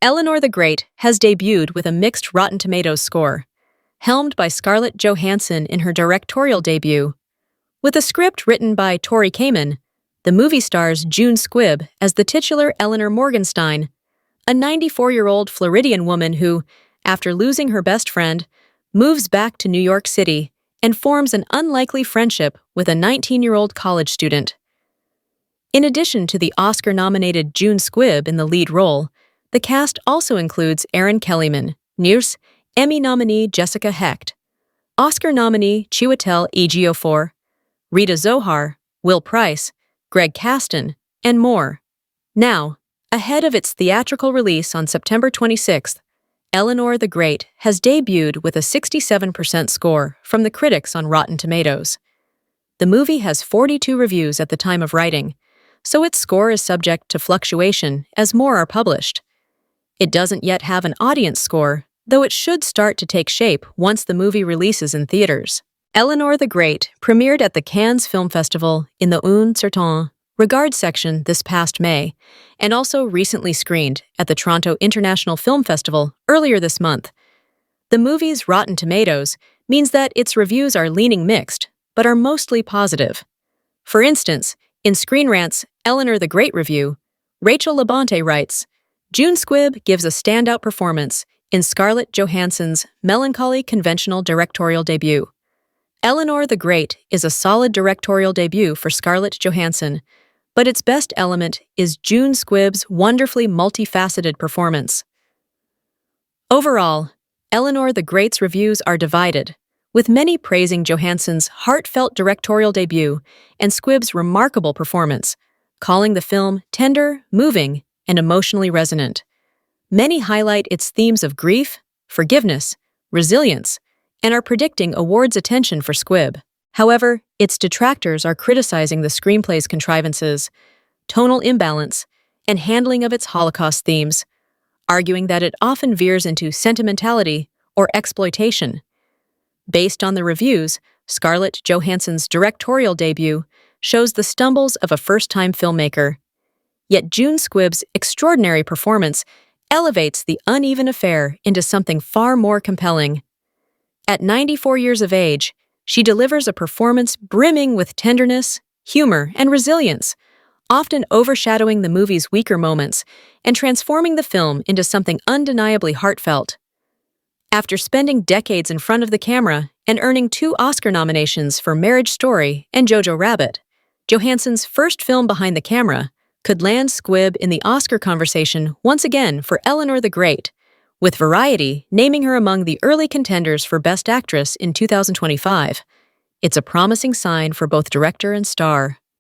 Eleanor the Great has debuted with a mixed Rotten Tomatoes score, helmed by Scarlett Johansson in her directorial debut. With a script written by Tori Kamen, the movie stars June Squibb as the titular Eleanor Morgenstein, a 94-year-old Floridian woman who, after losing her best friend, moves back to New York City and forms an unlikely friendship with a 19-year-old college student. In addition to the Oscar-nominated June Squibb in the lead role, the cast also includes Erin Kellyman, Nurse, Emmy nominee Jessica Hecht, Oscar nominee Chiwetel Ejiofor, Rita Zohar, Will Price, Greg Caston, and more. Now, ahead of its theatrical release on September 26th, Eleanor the Great has debuted with a 67% score from the critics on Rotten Tomatoes. The movie has 42 reviews at the time of writing, so its score is subject to fluctuation as more are published. It doesn't yet have an audience score, though it should start to take shape once the movie releases in theaters. Eleanor the Great premiered at the Cannes Film Festival in the Un Certain Regard section this past May, and also recently screened at the Toronto International Film Festival earlier this month. The movie's Rotten Tomatoes means that its reviews are leaning mixed, but are mostly positive. For instance, in Screen Rant's Eleanor the Great review, Rachel Labonte writes, June Squibb gives a standout performance in Scarlett Johansson's melancholy conventional directorial debut. Eleanor the Great is a solid directorial debut for Scarlett Johansson, but its best element is June Squibb's wonderfully multifaceted performance. Overall, Eleanor the Great's reviews are divided, with many praising Johansson's heartfelt directorial debut and Squibb's remarkable performance, calling the film tender, moving, and emotionally resonant. Many highlight its themes of grief, forgiveness, resilience, and are predicting awards attention for Squibb. However, its detractors are criticizing the screenplay's contrivances, tonal imbalance, and handling of its Holocaust themes, arguing that it often veers into sentimentality or exploitation. Based on the reviews, Scarlett Johansson's directorial debut shows the stumbles of a first-time filmmaker. Yet June Squibb's extraordinary performance elevates the uneven affair into something far more compelling. At 94 years of age, she delivers a performance brimming with tenderness, humor, and resilience, often overshadowing the movie's weaker moments and transforming the film into something undeniably heartfelt. After spending decades in front of the camera and earning 2 Oscar nominations for Marriage Story and Jojo Rabbit, Johansson's first film behind the camera could land Squibb in the Oscar conversation once again for Eleanor the Great, with Variety naming her among the early contenders for Best Actress in 2025. It's a promising sign for both director and star.